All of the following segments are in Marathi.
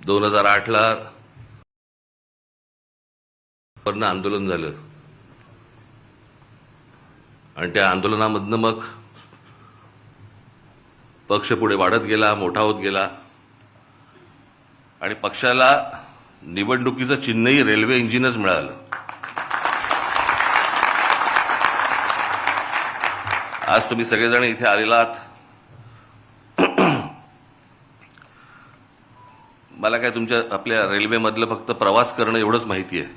2008ला आंदोलन झालं आणि त्या आंदोलनामधनं मग पक्ष पुढे वाढत गेला, मोठा होत गेला आणि पक्षाला निवडणुकीचं चिन्हही रेल्वे इंजिनच मिळालं. आज तुम्ही सगळेजण इथे आलेलात. मला काय तुमच्या आपल्या रेल्वेमधलं फक्त प्रवास करणं एवढंच माहिती आहे.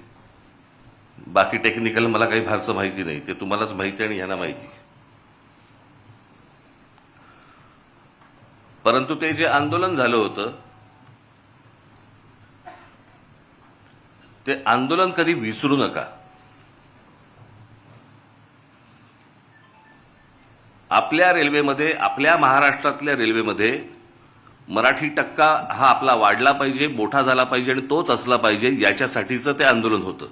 बाकी टेक्निकल मला काही फारसं माहिती नाही. ते तुम्हालाच माहिती आणि ह्यांना माहिती. परंतु ते जे आंदोलन झालं होतं ते आंदोलन कधी विसरू नका. आपल्या रेल्वेमध्ये, आपल्या महाराष्ट्रातल्या रेल्वेमध्ये मराठी टक्का हा आपला वाढला पाहिजे, मोठा झाला पाहिजे आणि तोच असला पाहिजे, याच्यासाठीचं ते आंदोलन होतं.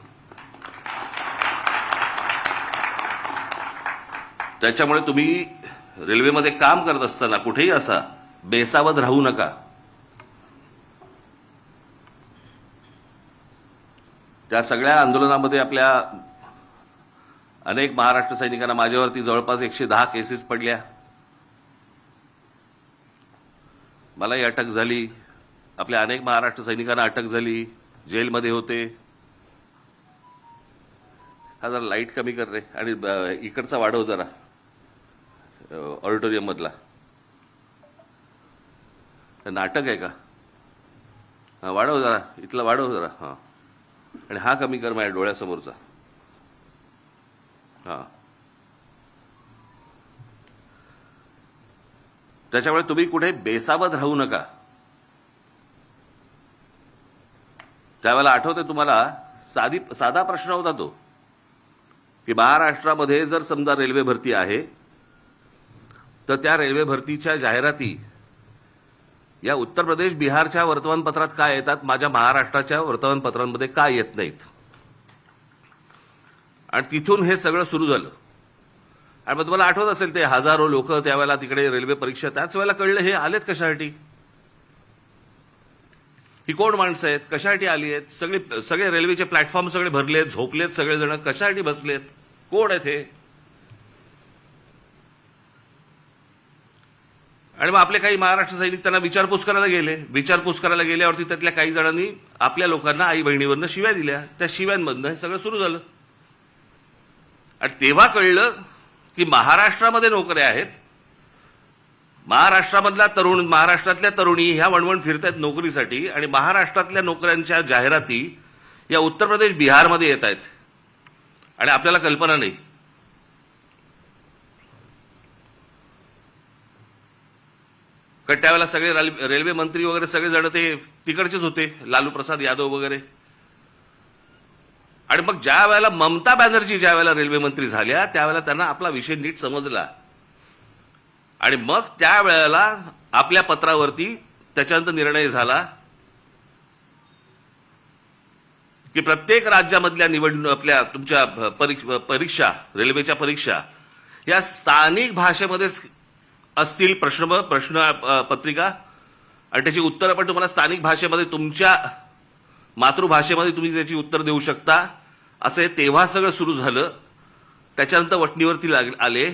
त्याच्यामुळे तुम्ही रेल्वेमध्ये काम करत असताना कुठेही असा बेसावध राहू नका. त्या सगळ्या आंदोलनामध्ये आपल्या अनेक महाराष्ट्र सैनिकांना, माझ्यावरती जवळपास 110 केसेस पडल्या. मलाही अटक झाली. आपल्या अनेक महाराष्ट्र सैनिकांना अटक झाली, जेलमध्ये होते. हा जरा लाईट कमी कर रे आणि इकडचा वाढव जरा, ऑडिटोरियम मधला. नाटक आहे का? हा वाढव जरा, इथला वाढव जरा. हा आणि हा कमी कर माझ्या डोळ्यासमोरचा. हा त्याच्यामुळे तुम्ही कुठे बेसावध राहू नका. त्यावेळेला आठवते तुम्हाला, साधा प्रश्न होता तो की महाराष्ट्रामध्ये जर समजा रेल्वे भरती आहे तर त्या रेल्वे भरतीच्या जाहिराती या उत्तर प्रदेश, बिहारच्या वर्तमानपत्रात का येतात, माझ्या महाराष्ट्राच्या वर्तमानपत्रांमध्ये का येत नाहीत? आणि तिथून हे सगळं सुरू झालं. आणि मग तुम्हाला आठवत असेल ते हजारो लोक त्यावेळेला तिकडे रेल्वे परीक्षा, त्याच वेळेला कळलं हे आलेत कशासाठी, ही कोण माणसं आहेत, कशासाठी आली आहेत. सगळे रेल्वेचे प्लॅटफॉर्म सगळे भरलेत, झोपलेत सगळेजण, कशासाठी बसलेत, कोण आहेत हे. आणि मग आपले काही महाराष्ट्र सैनिक त्यांना विचारपूस करायला गेले. विचारपूस करायला गेल्यावरती त्यातल्या काही जणांनी आपल्या लोकांना, आई बहिणीवरनं शिव्या दिल्या. त्या शिव्यांमधनं हे सगळं सुरू झालं. आणि तेव्हा कळलं की महाराष्ट्रामध्ये नोकऱ्या आहेत, महाराष्ट्रातल्या तरुणी ह्या वणवण फिरतायत नोकरीसाठी, आणि महाराष्ट्रातल्या नोकऱ्यांच्या जाहिराती या उत्तर प्रदेश, बिहारमध्ये येत आहेत आणि आपल्याला कल्पना नाही. कारण त्यावेळेला सगळे रेल्वे मंत्री वगैरे सगळे जण ते तिकडचेच होते, लालू प्रसाद यादव वगैरे. आणि मग ज्या वेळेला ममता बॅनर्जी ज्या वेळेला रेल्वे मंत्री झाल्या त्यावेळेला त्यांना आपला विषय नीट समजला. आणि मग त्यावेळेला आपल्या पत्रावरती त्याच्यानंतर निर्णय झाला की प्रत्येक राज्यामधल्या आपल्या तुमच्या परीक्षा, रेल्वेच्या परीक्षा या स्थानिक भाषेमध्येच असतील. प्रश्न पत्रिका आणि त्याची उत्तरं पण तुम्हाला स्थानिक भाषेमध्ये, तुमच्या मातृभाषेमध्ये तुम्ही त्याची उत्तर देऊ शकता. असे तेव्हा सगळं सुरू झालं. त्याच्यानंतर वटणीवरती आले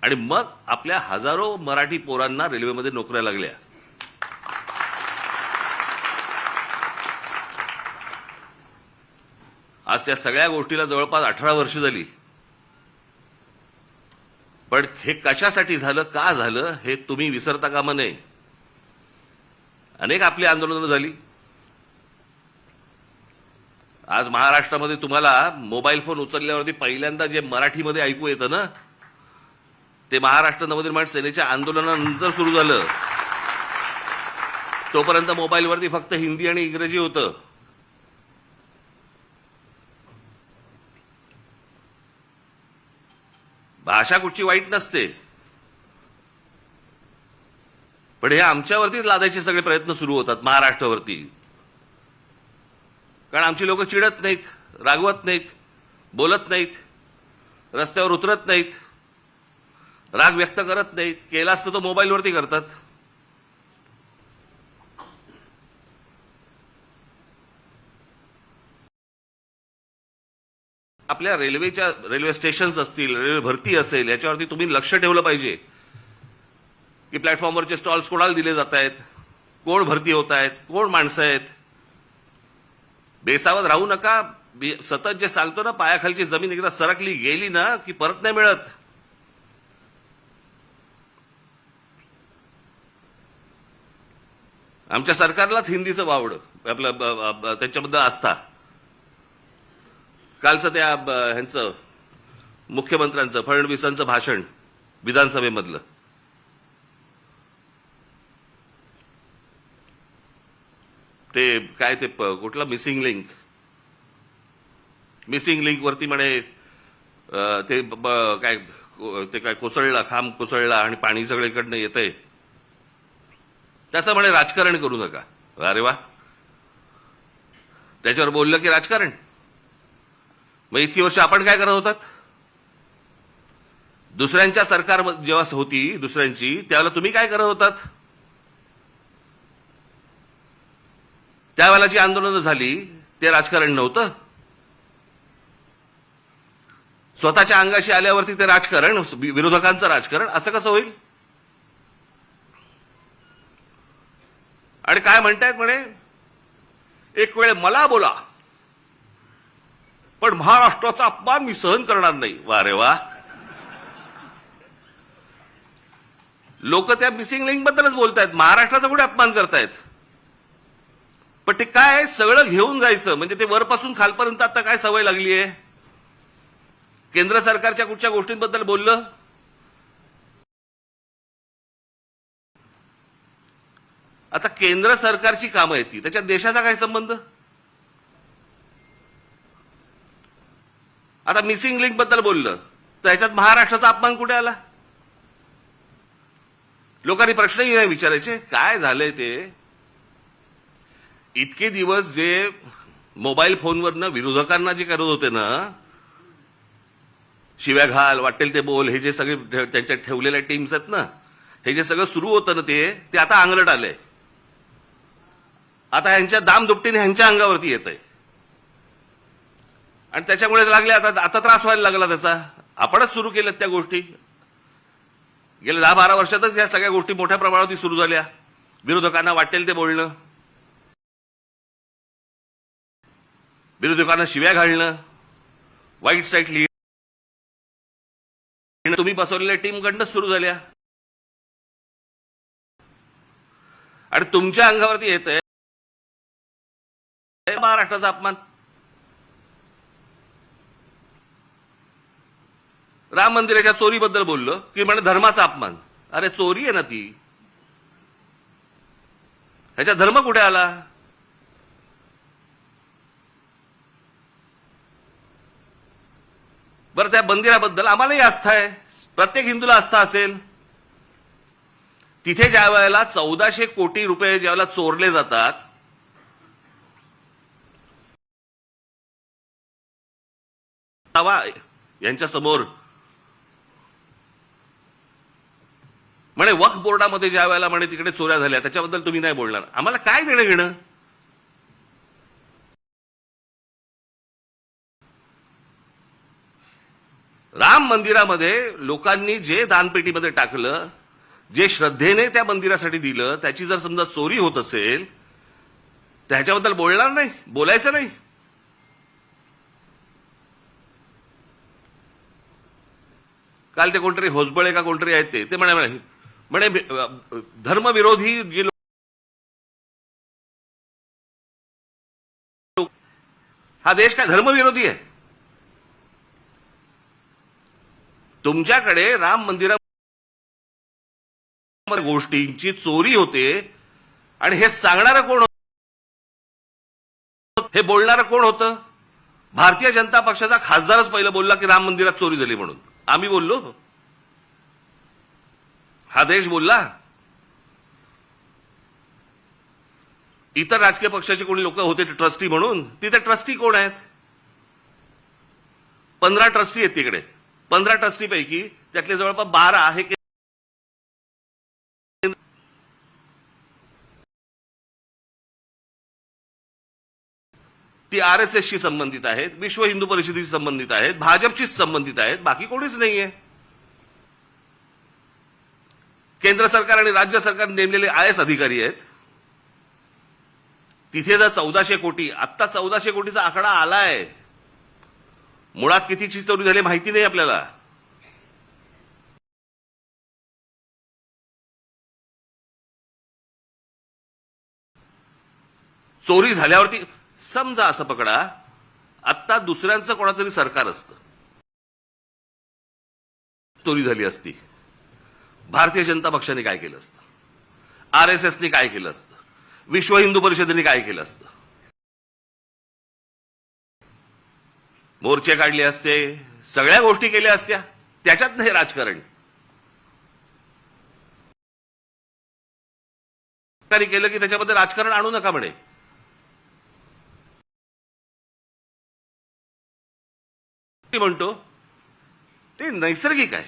आणि मग आपल्या हजारो मराठी पोरांना रेल्वेमध्ये नोकऱ्या लागल्या. आज त्या सगळ्या गोष्टीला जवळपास 18 वर्ष झाली. पण हे कशासाठी झालं, का झालं, हे तुम्ही विसरता कामा नये. अनेक आपली आंदोलनं झाली. आज महाराष्ट्रामध्ये तुम्हाला मोबाईल फोन उचलल्यावरती पहिल्यांदा जे मराठीमध्ये ऐकू येतं ना, ते महाराष्ट्र नवनिर्माण सेनेच्या आंदोलनानंतर सुरू झालं. तोपर्यंत मोबाईलवरती फक्त हिंदी आणि इंग्रजी होतं. भाषा कुठची वाईट नसते, पण हे आमच्यावरतीच लादायचे सगळे प्रयत्न सुरू होतात महाराष्ट्रावरती. कारण आमची लोक चिडत नाहीत, रागवत नाहीत, बोलत नाहीत, रस्त्यावर उतरत नाहीत, राग व्यक्त करत नाहीत. केला असतं तो मोबाईलवरती करतात. आपल्या रेल्वे स्टेशन्स असतील, रेल्वे भरती असेल, याच्यावरती तुम्ही लक्ष ठेवलं पाहिजे की प्लॅटफॉर्मवरचे स्टॉल्स कोणाला दिले जात आहेत, कोण भरती होत आहेत, कोण माणसं आहेत. बेसावध राहू नका. सतत जे सांगतो ना, पायाखालची जमीन एकदा सरकली गेली ना की परत नाही मिळत. आमच्या सरकारलाच हिंदीचं वावडं आपलं त्यांच्याबद्दल आस्था. कालचं त्या ह्यांचं मुख्यमंत्र्यांचं फडणवीसांचं भाषण विधानसभेमधलं, ते काय ते कुठला मिसिंग लिंक वरती म्हणे ते काय कोसळला, खांब कोसळला आणि पाणी सगळीकडनं येतंय, त्याचं म्हणे राजकारण करू नका. अरे वा, त्याच्यावर बोललं की राजकारण. मग इतकी वर्ष आपण काय करत होतात? दुसऱ्यांच्या सरकार जेव्हा होती दुसऱ्यांची, त्यावेळेला तुम्ही काय करत होतात? त्यावेळेला जी आंदोलनं झाली ते राजकारण नव्हतं. स्वतःच्या अंगाशी आल्यावरती ते राजकारण, विरोधकांचं राजकारण, असं कसं होईल? आणि काय म्हणतायत म्हणे, एक वेळ मला बोला पण महाराष्ट्राचा अपमान मी सहन करणार नाही. वा रे वा. लोक त्या मिसिंग लिंक बद्दलच बोलतायत, महाराष्ट्राचा कुठे अपमान करतायत? पण ते काय सगळं घेऊन जायचं म्हणजे ते वरपासून खालपर्यंत आता काय सवय लागली आहे? केंद्र सरकारच्या कुठच्या गोष्टींबद्दल बोललं, आता केंद्र सरकारची कामं आहेत ती, त्याच्यात देशाचा काय संबंध? आता मिसिंग लिंक बद्दल बोललं तर ह्याच्यात महाराष्ट्राचा अपमान कुठे आला? लोकांनी प्रश्नही नाही विचारायचे. काय झालंय ते, इतके दिवस जे मोबाईल फोनवरनं विरोधकांना जे करत होते ना, शिव्या घाल, वाटेल ते बोल, हे जे सगळे त्यांच्या ठेवलेल्या टीम्स आहेत ना, हे जे सगळं सुरू होतं ना, ते आता अंगलट आलंय. आता ह्यांच्या दामदुपटीने ह्यांच्या अंगावरती येत आहे आणि त्याच्यामुळे लागले आता त्रास व्हायला लागला त्याचा. आपणच सुरू केल्यात त्या गोष्टी. गेल्या 10-12 वर्षातच या सगळ्या गोष्टी मोठ्या प्रमाणावरती सुरू झाल्या. विरोधकांना वाटेल ते बोलणं, विरोधकांना शिव्या घालणं, वाईट साईट लिहिणं, तुम्ही बसवलेल्या टीमकडनं सुरू झाल्या आणि तुमच्या अंगावरती येत आहे महाराष्ट्राचा अपमान. राम मंदिराच्या चोरीबद्दल बोललो की म्हणे धर्माचा अपमान. अरे चोरी आहे ना ती, ह्याचा धर्म कुठे आला? बरं, त्या मंदिराबद्दल आम्हालाही आस्था आहे, प्रत्येक हिंदूला आस्था असेल. तिथे ज्या वेळेला 1400 कोटी रुपये ज्यावेळेला चोरले जातात, यांच्या समोर म्हणे वक्फ बोर्डामध्ये ज्या वेळेला म्हणे तिकडे चोऱ्या झाल्या त्याच्याबद्दल तुम्ही नाही बोलणार. आम्हाला काय देणं घेणं? राम मंदिरामध्ये लोकांनी जे दानपेटीमध्ये टाकलं, जे श्रद्धेने त्या मंदिरासाठी दिलं, त्याची जर समजा चोरी होत असेल तर ह्याच्याबद्दल बोलणार नाही, बोलायचं नाही. काल ते कोणतरी होसबळे का कोणतरी आहेत ते म्हणे म्हणे धर्मविरोधी जे लोक, हा देश काय धर्मविरोधी आहे? तुमच्याकडे राम मंदिरा गोष्टींची चोरी होते आणि हे सांगणारं कोण होतं, हे बोलणारं कोण होतं? भारतीय जनता पक्षाचा खासदारच पहिलं बोलला की राम मंदिरात चोरी झाली म्हणून. आम्ही बोललो? हा देश बोलला? इतर राजकीय पक्षाचे कोणी लोक होते ट्रस्टी म्हणून, तिथे ट्रस्टी कोण आहेत? 15 ट्रस्टी आहेत तिकडे. 15 ट्रस्टी पैकी त्यातले जवळपास 12 हे ती RSSशी संबंधित आहेत, विश्व हिंदू परिषदेशी संबंधित आहेत, भाजपशी संबंधित आहेत, बाकी कोणीच नाहीये. केंद्र सरकार आणि राज्य सरकार नेमलेले IAS अधिकारी आहेत. तिथे जर 1400 कोटी, आत्ता 1400 कोटीचा आकडा आलाय, मुळात कितीची चोरी झाली माहिती नाही आपल्याला. चोरी झाल्यावरती समजा असं पकडा, आत्ता दुसऱ्यांचं कोणातरी सरकार असतं, चोरी झाली असती, भारतीय जनता पक्षाने काय केलं असतं, RSSने काय केलं असतं, विश्व हिंदू परिषदेने काय केलं असतं? मोर्चे काढले असते, सगळ्या गोष्टी केल्या असत्या. त्याच्यात नाही राजकारण केलं की त्याच्यामध्ये राजकारण आणू नका म्हणे. म्हणतो ते नैसर्गिक आहे,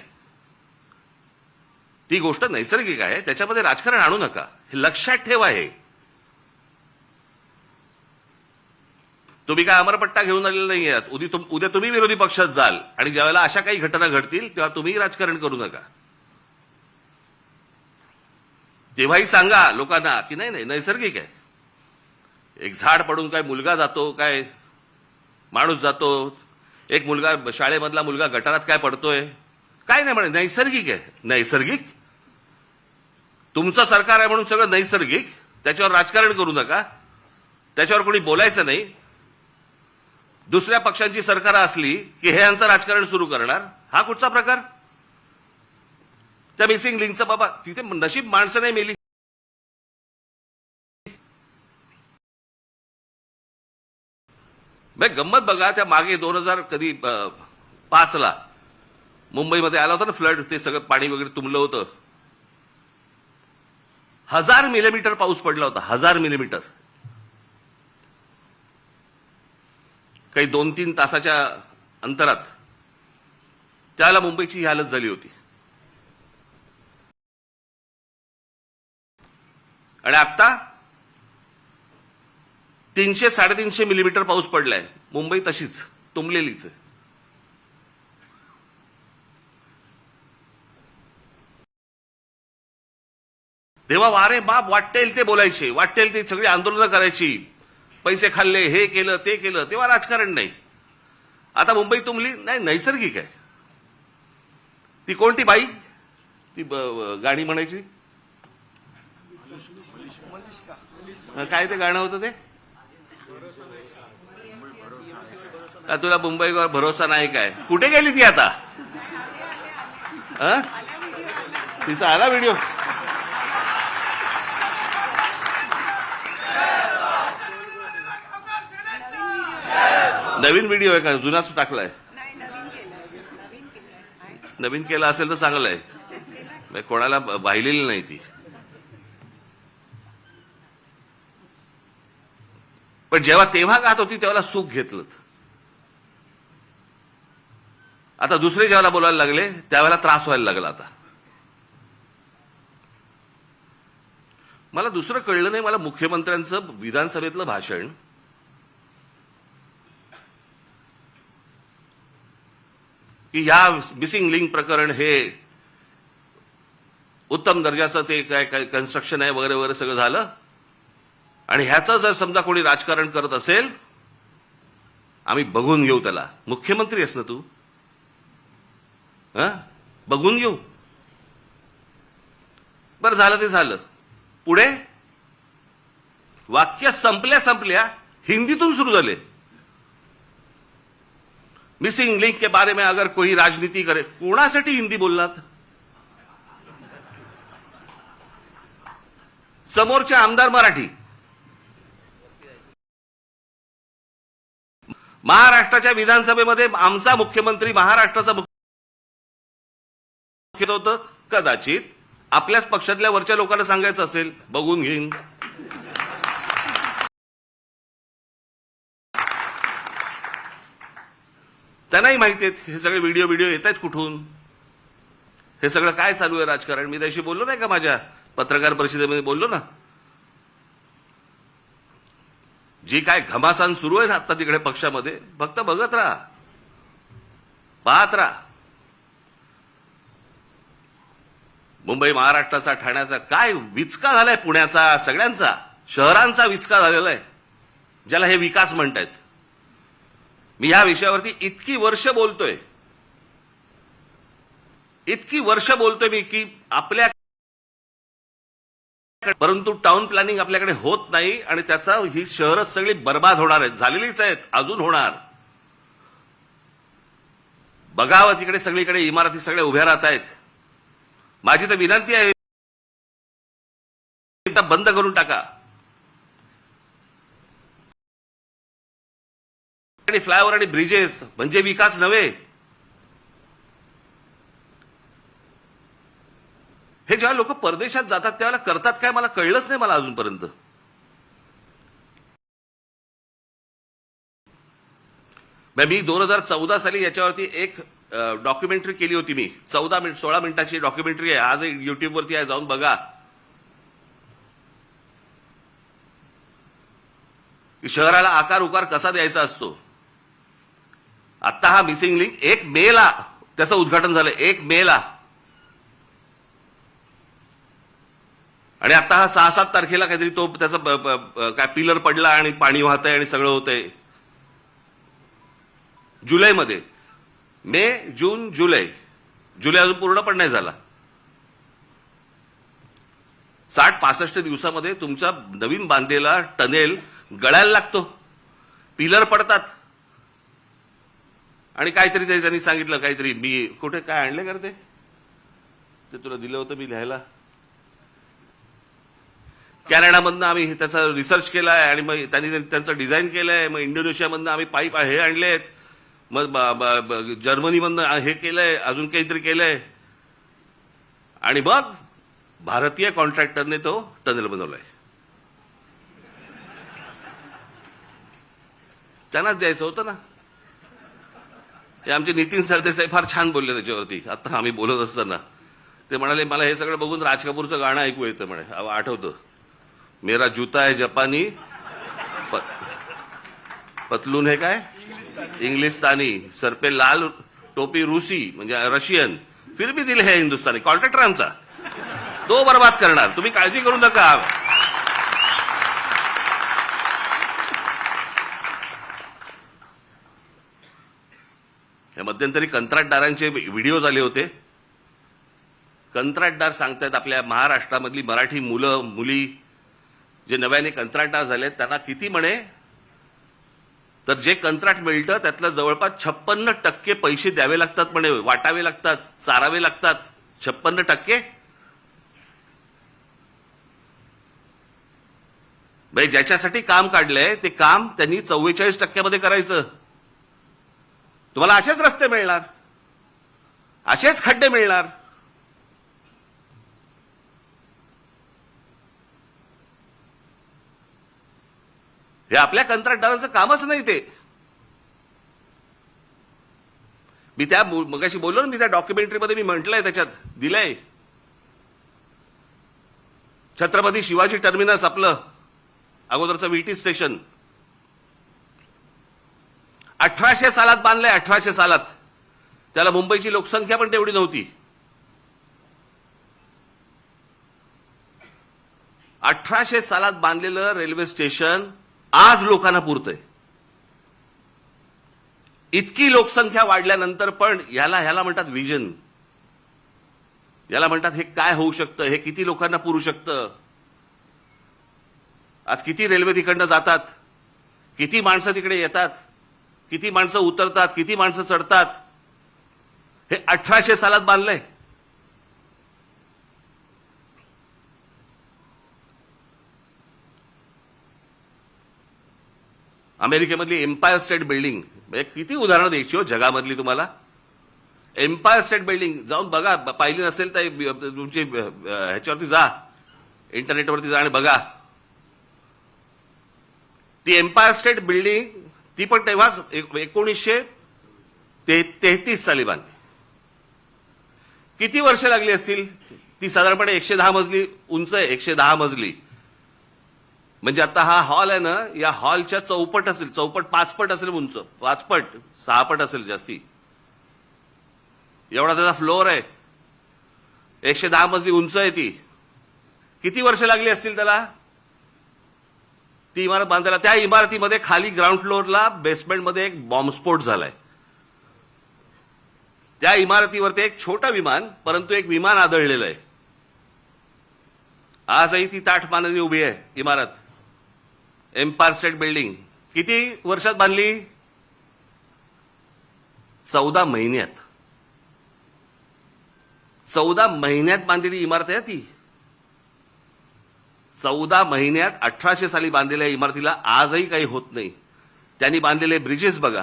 ती गोष्ट नैसर्गिक आहे, त्याच्यामध्ये राजकारण आणू नका, हे लक्षात ठेवा. हे तुम्ही काय अमरपट्टा घेऊन आलेला नाही आहात. उद्या तुम्ही विरोधी पक्षात जाल आणि ज्यावेळेला अशा काही घटना घडतील तेव्हा तुम्ही राजकारण करू नका. तेव्हाही सांगा लोकांना की नाही नाही नैसर्गिक आहे. एक झाड पडून काय मुलगा जातो, काय माणूस जातो, एक मुलगा शाळेमधला मुलगा गटारात काय पडतोय, काय नाही म्हणे, नैसर्गिक आहे. नैसर्गिक तुमचं सरकार आहे म्हणून सगळं नैसर्गिक, त्याच्यावर राजकारण करू नका, त्याच्यावर कोणी बोलायचं नाही. दुसऱ्या पक्षांची सरकार असली की हे यांचं राजकारण सुरू करणार, हा कुठचा प्रकार? त्या मिसिंग लिंकचं बाबा तिथे नशीब माणसं नाही मेली. गंमत बघा, त्या मागे 2005 मुंबईमध्ये आला होता ना फ्लड, ते सगळं पाणी वगैरे तुंबलं होतं. 1000 मिलीमीटर पाऊस पडला होता, 1000 मिलीमीटर. काही 2-3 तासाच्या अंतरात त्याला मुंबईची ही हालत झाली होती. आणि आता 300-350 मिलीमीटर पाऊस पडलाय. मुंबई तशीच तुंबलेलीच आहे. तेव्हा वारे बाप वाटेल ते बोलायचे, वाटेल ते सगळी आंदोलनं करायची, पैसे खाल्ले, हे केलं ते केलं, तेव्हा राजकारण नाही. आता मुंबई तुंबली नाही, नैसर्गिक आहे. ती कोणती बाई, ती गाणी म्हणायची, काय ते गाणं होतं ते, तुला मुंबईवर भरोसा नाही काय, कुठे गेली ती आता? तिचा आला व्हिडिओ. नवीन व्हिडिओ आहे का, जुनाच टाकलाय? नवीन केला असेल तर चांगलं आहे, कोणाला पाहिलेली नाही ती. पण तेव्हा गात होती तेव्हा सुख घेतलं. आता दुसरे जेव्हा बोलायला लागले त्यावेळेला त्रास व्हायला लागला. आता मला दुसरं कळलं नाही, मला मुख्यमंत्र्यांचं विधानसभेतलं भाषण की ह्या मिसिंग लिंक प्रकरण हे उत्तम दर्जाचं ते काय काय कन्स्ट्रक्शन आहे वगैरे वगैरे सगळं झालं, आणि ह्याचं जर समजा कोणी राजकारण करत असेल आम्ही बघून घेऊ त्याला. मुख्यमंत्री आहेस ना तू, बघून घेऊ. बरं झालं ते झालं. पुढे वाक्य संपल्या हिंदीतून सुरू झाले. मिसिंग लिंक के बारे में अगर कोई राजनीति करे, कोणासाठी हिंदी बोललात? समोरचे आमदार मराठी, महाराष्ट्राच्या विधानसभेमध्ये आमचा मुख्यमंत्री महाराष्ट्राचा मुख्यमंत्री होतं, कदाचित आपल्याच पक्षातल्या वरच्या लोकांना सांगायचं असेल बघून घेईन. त्यांनाही माहिती आहेत हे सगळे व्हिडिओ येत आहेत कुठून, हे सगळं काय चालू आहे राजकारण. मी त्याशी बोललो नाही का, माझ्या पत्रकार परिषदेमध्ये बोललो ना. जी काय घमासान सुरू आहे ना आता तिकडे पक्षामध्ये, फक्त बघत राहा, पाहत राहा. मुंबई महाराष्ट्राचा, ठाण्याचा काय विचका झालाय, पुण्याचा, सगळ्यांचा, शहरांचा विचका झालेला आहे, ज्याला हे विकास म्हणतायत. मी ह्या विषयावरती इतकी वर्ष बोलतोय मी की आपल्या, परंतु टाउन प्लॅनिंग आपल्याकडे होत नाही आणि त्याचा ही शहरच सगळी बर्बाद होणार आहेत, झालेलीच आहेत, अजून होणार. बघावं तिकडे सगळीकडे इमारती सगळ्या उभ्या राहत आहेत. माझी तर विनंती आहे, बंद करून टाका. आणि फ्लायओव्हर आणि ब्रिजेस म्हणजे विकास नव्हे. हे जेव्हा लोक परदेशात जातात त्यावेळेला करतात काय मला कळलंच नाही, मला अजूनपर्यंत. मी 2014 साली याच्यावरती एक डॉक्युमेंटरी केली होती. मी 16 मिनिटाची डॉक्युमेंटरी आहे, आज युट्यूबवरती आहे, जाऊन बघा. शहराला आकार उकार कसा द्यायचा असतो. आता हा मिसिंग लिंक 1 मेला त्याचं उद्घाटन झालं, 1 मेला. आणि आता हा 6-7 तारखेला काहीतरी तो त्याचा काय पिलर पडला आणि पाणी वाहतंय आणि सगळं होतंय. जुलैमध्ये, मे, जून, जुलै अजून पूर्ण पण नाही झाला. 60-65 दिवसामध्ये तुमचा नवीन बांधलेला टनेल गळायला लागतो, पिलर पडतात. आणि काहीतरी त्यांनी सांगितलं, काहीतरी मी कुठे काय आणले करते ते तुला दिलं होतं मी लिहायला. कॅनडामधनं आम्ही त्याचा रिसर्च केलाय आणि मग त्यांनी त्यांचं डिझाईन केलंय. मग इंडोनेशियामधनं आम्ही पाईप हे आणलेत, मग जर्मनीमधनं हे केलंय, अजून काहीतरी केलंय. आणि मग भारतीय कॉन्ट्रॅक्टरने तो टनेल बनवलाय. त्यांनाच द्यायचं होतं ना. ते आमचे नितीन सरदेसाई फार छान बोलले त्याच्यावरती. आता आम्ही बोलत असताना ते म्हणाले, मला हे सगळं बघून राज कपूरचं गाणं ऐकू येतं म्हणे, आठवतं. मेरा जूता है जापानी, पतलून है काय इंग्लिस्तानी, सर पे लाल टोपी रूसी म्हणजे रशियन, फिर भी दिल है हिंदुस्तानी. कॉन्ट्रॅक्टर आमचा तो बर्बाद करणार, तुम्ही काळजी करू नका. या मध्यंतरी कंत्राटदारांचे व्हिडिओज आले होते. कंत्राटदार सांगतायत आपल्या महाराष्ट्रामधली मराठी मुलं मुली जे नव्याने कंत्राटदार झाले त्यांना किती म्हणे, तर जे कंत्राट मिळतं त्यातलं जवळपास 56% पैसे द्यावे लागतात म्हणे, वाटावे लागतात, चारावे लागतात. 56%. म्हणजे ज्याच्यासाठी काम काढलंय ते काम त्यांनी 44% मध्ये करायचं. तुम्हाला असेच रस्ते मिळणार, असेच खड्डे मिळणार. हे आपल्या कंत्राटदारांचं कामच नाही ते. मी त्या मगाशी बोललो ना, मी त्या डॉक्युमेंटरीमध्ये मी म्हटलंय, त्याच्यात दिलंय. छत्रपती शिवाजी टर्मिनस आपलं अगोदरचं VT स्टेशन 1800 सालात बांधलंय. 1800 सालात. त्याला मुंबईची लोकसंख्या पण तेवढी नव्हती. 1800 सालात बांधलेलं रेल्वे स्टेशन आज लोकांना पुरतंय. इतकी लोकसंख्या वाढल्यानंतर पण ह्याला म्हणतात विजन. याला म्हणतात हे काय होऊ शकतं, हे किती लोकांना पुरू शकतं. आज किती रेल्वे तिकडनं जातात, किती माणसं तिकडे येतात, किती माणसं उतरतात, किती माणसं चढतात. हे 1800 सालात बांधलंय. अमेरिकेमधली एम्पायर स्टेट बिल्डिंग, किती उदाहरणं द्यायची हो जगामधली तुम्हाला. एम्पायर स्टेट बिल्डिंग जाऊन बघा, पाहिली नसेल तर तुमची ह्याच्यावरती जा, इंटरनेटवरती जा आणि बघा. ती एम्पायर स्टेट बिल्डिंग ती पण तेव्हाच 1933 साली बांधली. किती वर्ष लागली असतील. ती साधारणपणे 110 मजली उंच आहे, 110 मजली. म्हणजे आता हा हॉल आहे ना, या हॉलच्या चौपट असेल, चौपट 5 पट असेल उंच, 5 पट 6 पट असेल जास्ती, एवढा त्याचा फ्लोअर आहे. 110 मजली उंच आहे ती. किती वर्ष लागली असतील त्याला ती इमारत बांधायला? त्या इमारतीमध्ये खाली ग्राउंड फ्लोअरला बेसमेंटमध्ये एक बॉम्बस्फोट झालाय. त्या इमारतीवरती एक छोटं विमान, परंतु एक विमान आदळलेलं आहे. आजही ती ताठ मानेने उभी आहे इमारत. एम्पायर स्टेट बिल्डिंग किती वर्षात बांधली? 14 महिन्यात. 14 महिन्यात बांधलेली इमारत आहे ती. 14 महिन्यात 1800 साली बांधलेल्या इमारतीला आजही काही होत नाही. त्यांनी बांधलेले ब्रिजेस बघा,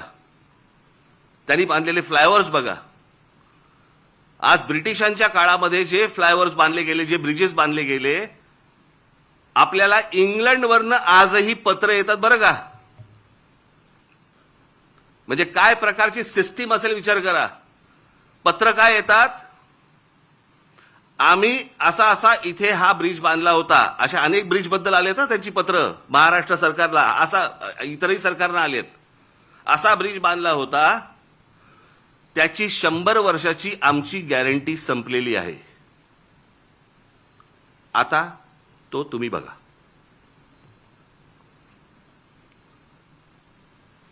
त्यांनी बांधलेले फ्लायओव्हर्स बघा. आज ब्रिटिशांच्या काळामध्ये जे फ्लायओव्हर्स बांधले गेले, जे ब्रिजेस बांधले गेले, आपल्याला इंग्लंडवरनं आजही पत्र येतात बरं का. म्हणजे काय प्रकारची सिस्टीम असेल विचार करा. पत्र काय येतात, आम्ही असा असा इथे हा ब्रिज बांधला होता. अशा अनेक ब्रिज बद्दल आलेत ना त्यांची पत्र महाराष्ट्र सरकारला, असा इतरही सरकारना आलेत. असा ब्रिज बांधला होता, त्याची 100 वर्षाची आमची गॅरंटी संपलेली आहे. आता तो तुम्ही बघा.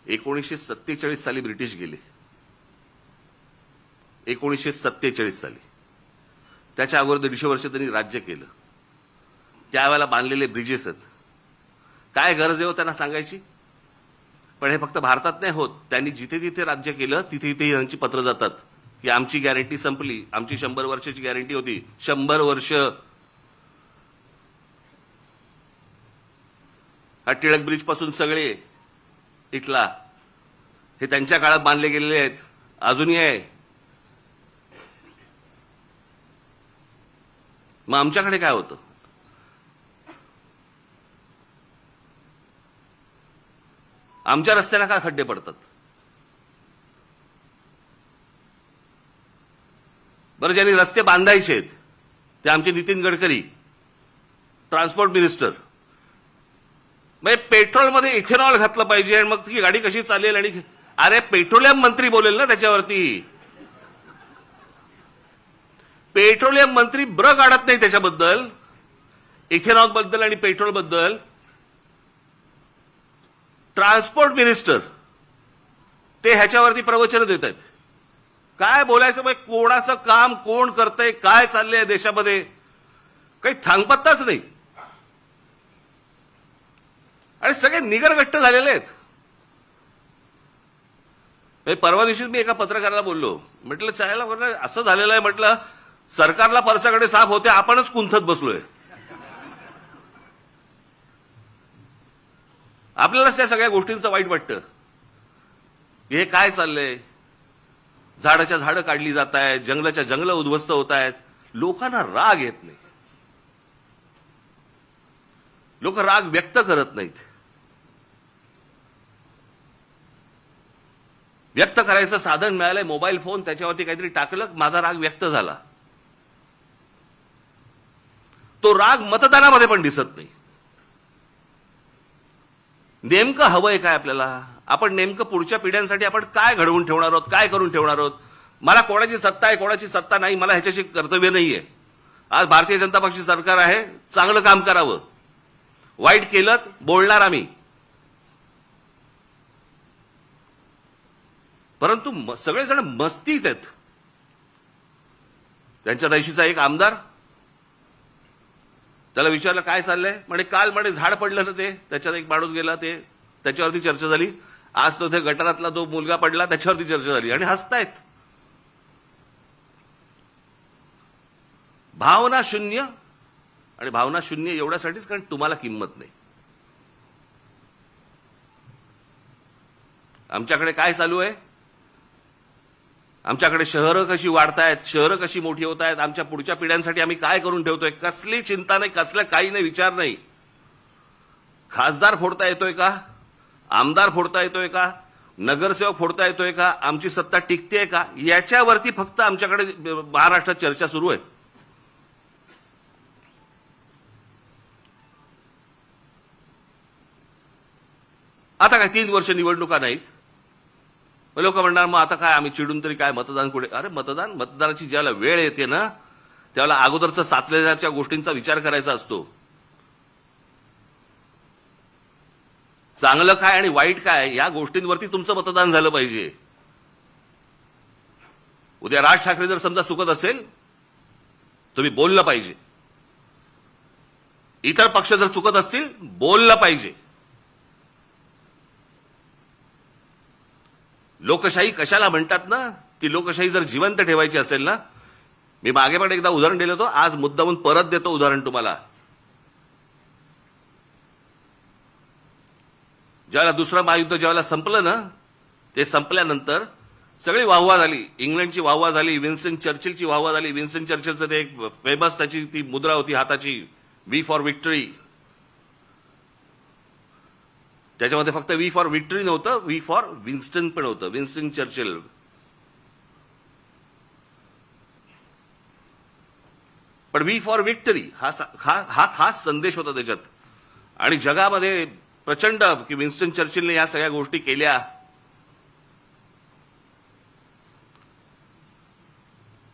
1947 साली ब्रिटिश गेले. 1947 साली. त्याच्या अगोदर 150 वर्ष त्यांनी राज्य केलं. त्यावेळेला बांधलेले ब्रिजेस आहेत. काय गरज आहे हो त्यांना सांगायची? पण हे फक्त भारतात नाही होत. त्यांनी जिथे जिथे राज्य केलं तिथे तिथे यांची पत्र जातात की आमची गॅरंटी संपली. आमची 100 वर्षाची गॅरंटी होती. 100 वर्ष. हा टिळक ब्रिज पासून सगळे इथला हे त्यांच्या काळात बांधले गेलेले आहेत. अजूनही आहे. मग आमच्याकडे काय होतं? आमच्या रस्त्याला काय खड्डे पडतात? बरं, ज्यांनी रस्ते बांधायचे आहेत ते आमचे नितीन गडकरी, ट्रान्सपोर्ट मिनिस्टर. म्हणजे पेट्रोलमध्ये इथेनॉल घातलं पाहिजे आणि मग ती गाडी कशी चालेल? आणि अरे पेट्रोलियम मंत्री बोलेल ना त्याच्यावरती. पेट्रोलियम मंत्री ब्र काढत नाही त्याच्याबद्दल, इथेनॉल बद्दल आणि पेट्रोल बद्दल. ट्रान्सपोर्ट मिनिस्टर ते ह्याच्यावरती प्रवचन देत आहेत. काय बोलायचं? मग कोणाचं काम कोण करतंय, काय चाललंय देशामध्ये, काही थांगपत्ताच नाही. आणि सगळे निगरगट्ट झालेले आहेत. परवा दिवशी मी एका पत्रकाराला बोललो, म्हटलं चायला, म्हटलं असं झालेलं आहे, म्हटलं सरकारला परसाकडे साफ होते, आपणच कुंथत बसलोय. आपल्यालाच त्या सगळ्या गोष्टींचं वाईट वाटतं. हे काय चाललंय? झाडाच्या झाडं काढली जात आहेत, जंगलाच्या जंगलं उद्ध्वस्त होत आहेत. लोकांना राग येत नाही. लोक राग व्यक्त करत नाहीत. व्यक्त करायचं साधन मिळालंय मोबाईल फोन, त्याच्यावरती काहीतरी टाकलं, माझा राग व्यक्त झाला. तो राग मतदानामध्ये पण दिसत नाही. नेमकं हवंय काय आपल्याला? आपण नेमकं पुढच्या पिढ्यांसाठी आपण काय घडवून ठेवणार आहोत, काय करून ठेवणार आहोत? मला कोणाची सत्ता आहे, कोणाची सत्ता नाही, मला ह्याच्याशी कर्तव्य नाहीये. आज भारतीय जनता पक्षाची सरकार आहे, चांगलं काम करावं. वाईट केलं बोलणार आम्ही. परंतु सगळेजण मस्तीत आहेत. त्यांच्या देशीचा एक आमदार, त्याला विचारलं काय चाललंय, म्हणे काल म्हणे झाड पडलं ना ते, त्याच्यात एक माणूस गेला, ते त्याच्यावरती चर्चा झाली. आज तो ते गटारातला तो मुलगा पडला, त्याच्यावरती चर्चा झाली. आणि हसतायत. भावना शून्य. आणि भावना शून्य एवढ्यासाठीच कारण तुम्हाला किंमत नाही. आमच्याकडे काय चालू आहे? आमच्याकडे शहरं कशी वाढतायत, शहरं कशी मोठी होत आहेत, आमच्या पुढच्या पिढ्यांसाठी आम्ही काय करून ठेवतोय, कसली चिंता नाही, कसलं काही नाही, विचार नाही. खासदार फोडता येतोय का? आमदार फोडता येतोय का? नगरसेवक फोडता येतोय का? आमची सत्ता टिकतेय का? याच्यावरती फक्त आमच्याकडे महाराष्ट्रात चर्चा सुरू आहे. आता काय 3 वर्ष निवडणुका नाहीत, मग लोक म्हणणार मग आता काय आम्ही चिडून तरी काय मतदान कुठे? अरे मतदानाची ज्याला वेळ येते ना त्यावेळेला अगोदरचं साचलेल्या गोष्टींचा विचार करायचा असतो. चांगलं काय आणि वाईट काय या गोष्टींवरती तुमचं मतदान झालं पाहिजे. उद्या राज ठाकरे जर समजा चुकत असेल तुम्ही बोललं पाहिजे. इतर पक्ष जर चुकत असतील बोललं पाहिजे. लोकशाही कशाला म्हणतात ना, ती लोकशाही जर जिवंत ठेवायची असेल ना, मी मागे पण एकदा उदाहरण दिलं होतं, आज मुद्दामून परत देतो उदाहरण तुम्हाला. ज्यावेळेला दुसरं महायुद्ध ज्यावेळेला संपलं ना, ते संपल्यानंतर सगळी वाहवा झाली. इंग्लंडची वाहवा झाली, विन्स्टन चर्चिलची वाहवा झाली. विन्स्टन चर्चिलचं ते एक फेमस त्याची ती मुद्रा होती हाताची, वी फॉर विक्टरी. त्याच्यामध्ये फक्त वी फॉर विक्टरी नव्हतं, वी फॉर विन्स्टन पण होतं, विन्स्टन चर्चिल. पण वी फॉर विक्टरी हा खास संदेश होता त्याच्यात. आणि जगामध्ये प्रचंड की विन्स्टन चर्चिलने या सगळ्या गोष्टी केल्या.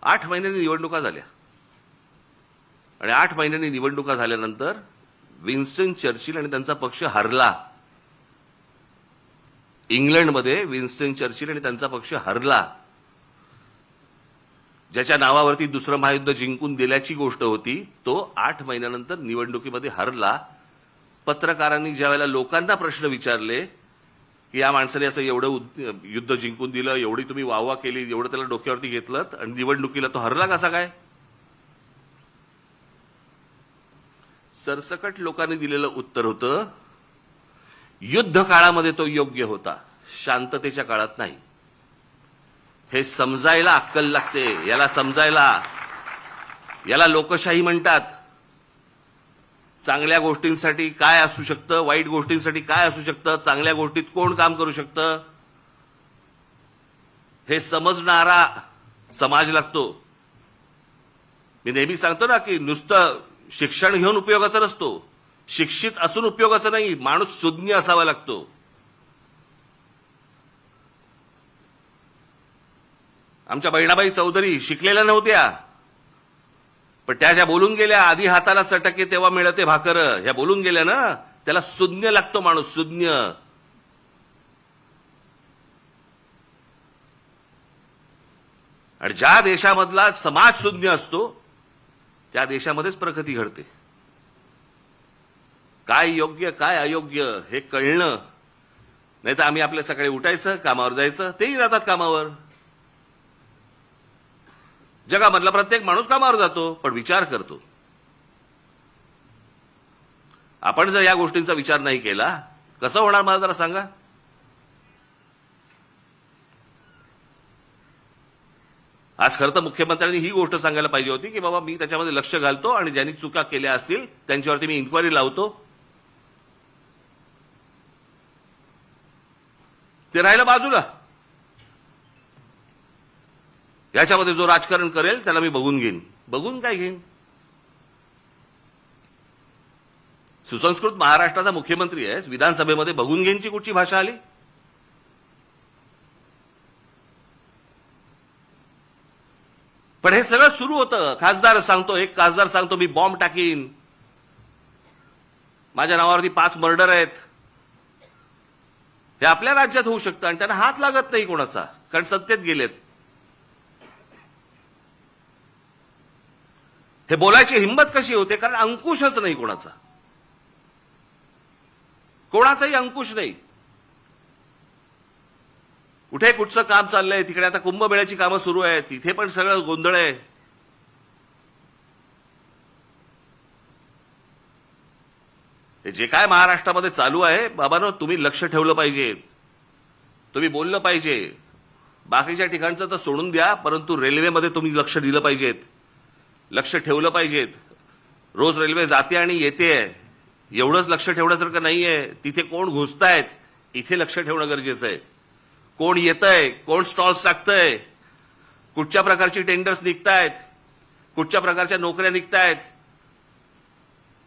8 महिन्यांनी निवडणुका झाल्या आणि 8 महिन्यांनी निवडणुका झाल्यानंतर विन्स्टन चर्चिल आणि त्यांचा पक्ष हरला. इंग्लंडमध्ये विन्स्टन चर्चिल आणि त्यांचा पक्ष हरला. ज्याच्या नावावरती दुसरं महायुद्ध जिंकून दिल्याची गोष्ट होती तो 8 महिन्यानंतर निवडणुकीमध्ये हरला. पत्रकारांनी ज्यावेळेला लोकांना प्रश्न विचारले की या माणसाने असं एवढं युद्ध जिंकून दिलं, एवढी तुम्ही वाहवा केली, एवढं त्याला डोक्यावरती घेतलं आणि निवडणुकीला तो हरला कसा काय? सरसकट लोकांनी दिलेलं उत्तर होतं युद्ध काळामध्ये तो योग्य होता, शांततेच्या काळात नाही. हे समजायला अक्कल लागते. याला समजायला, याला लोकशाही म्हणतात. चांगल्या गोष्टींसाठी काय असू शकतं, वाईट गोष्टींसाठी काय असू शकतं, चांगल्या गोष्टीत कोण काम करू शकतं, हे समजणारा समाज लागतो. मी नेहमी सांगतो ना की नुसतं शिक्षण घेऊन उपयोगाचा नसतो, शिक्षित असून उपयोगाचं नाही, माणूस सुज्ञ असावा लागतो. आमच्या बहिणाबाई चौधरी शिकलेल्या नव्हत्या, पण त्या ज्या बोलून गेल्या, आधी हाताला चटके तेव्हा मिळते भाकर, ह्या बोलून गेल्या ना, त्याला सुज्ञ लागतो माणूस, सुज्ञ. आणि ज्या देशामधला समाज सुज्ञ असतो त्या देशामध्येच प्रगती घडते. काय योग्य काय अयोग्य हे कळणं. नाही तर आम्ही आपल्या सकाळी उठायचं, कामावर जायचं, तेही जातात कामावर. जगामधला प्रत्येक माणूस कामावर जातो पण विचार करतो. आपण जर या गोष्टींचा विचार नाही केला कसं होणार मला जरा सांगा. आज खरं तर मुख्यमंत्र्यांनी ही गोष्ट सांगायला पाहिजे होती की बाबा मी त्याच्यामध्ये लक्ष घालतो आणि ज्यांनी चुका केल्या असतील त्यांच्यावरती मी इन्क्वायरी लावतो. ते राहिलं बाजूला. याच्यामध्ये जो राजकारण करेल त्याला मी बघून घेईन. बघून काय घेईन? सुसंस्कृत महाराष्ट्राचा मुख्यमंत्री आहे, विधानसभेमध्ये बघून घेईनची कुठची भाषा आली? पण हे सगळं सुरू होतं. खासदार सांगतो, एक खासदार सांगतो मी बॉम्ब टाकीन, माझ्या नावावरती 5 मर्डर आहेत. हे आपल्या राज्यात होऊ शकतं आणि त्यांना हात लागत नाही कोणाचा, कारण सत्तेत गेलेत. हे बोलायची हिंमत कशी होते? कारण अंकुशच नाही कोणाचा, कोणाचाही अंकुश नाही. कुठे कुठचं काम चाललंय, तिकडे आता कुंभमेळ्याची कामं सुरू आहेत, तिथे पण सगळं गोंधळ आहे. हे जे काय महाराष्ट्रामध्ये चालू आहे बाबांनो, तुम्ही लक्ष ठेवलं पाहिजे, तुम्ही बोललं पाहिजे. बाकीच्या ठिकाणचं तर सोडून द्या, परंतु रेल्वेमध्ये तुम्ही लक्ष दिलं पाहिजेत, लक्ष ठेवलं पाहिजेत. रोज रेल्वे जाते आणि येते, एवढंच लक्ष ठेवण्यासारखं नाहीये. तिथे कोण घुसतायत इथे लक्ष ठेवणं गरजेचं आहे. कोण येतंय, कोण स्टॉल्स टाकतंय, कुठच्या प्रकारची टेंडर्स निघतायत, कुठच्या प्रकारच्या नोकऱ्या निघतायत,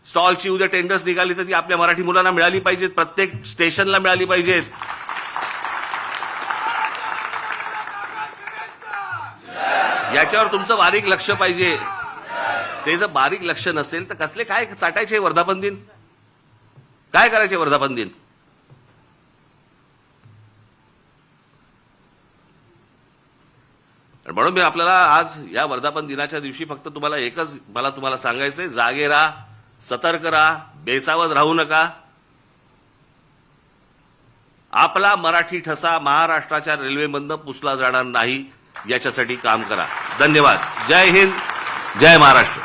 स्टॉलची उद्या टेंडर्स निघाली तर ती आपल्या मराठी मुलांना मिळाली पाहिजेत, प्रत्येक स्टेशनला मिळाली पाहिजेत. याच्यावर तुमचं बारीक लक्ष पाहिजे. ते जर बारीक लक्ष नसेल तर कसले काय चाटायचे वर्धापन दिन, काय करायचे वर्धापन दिन. म्हणून मी आपल्याला आज या वर्धापन दिनाच्या दिवशी फक्त तुम्हाला एकच तुम्हाला सांगायचंय, जागे राहा, सतर्क राहा, बेसावध राहू नका. आपला मराठी ठसा महाराष्ट्राच्या रेल्वेमधनं पुसला जाणार नाही याच्यासाठी काम करा. धन्यवाद. जय हिंद, जय महाराष्ट्र.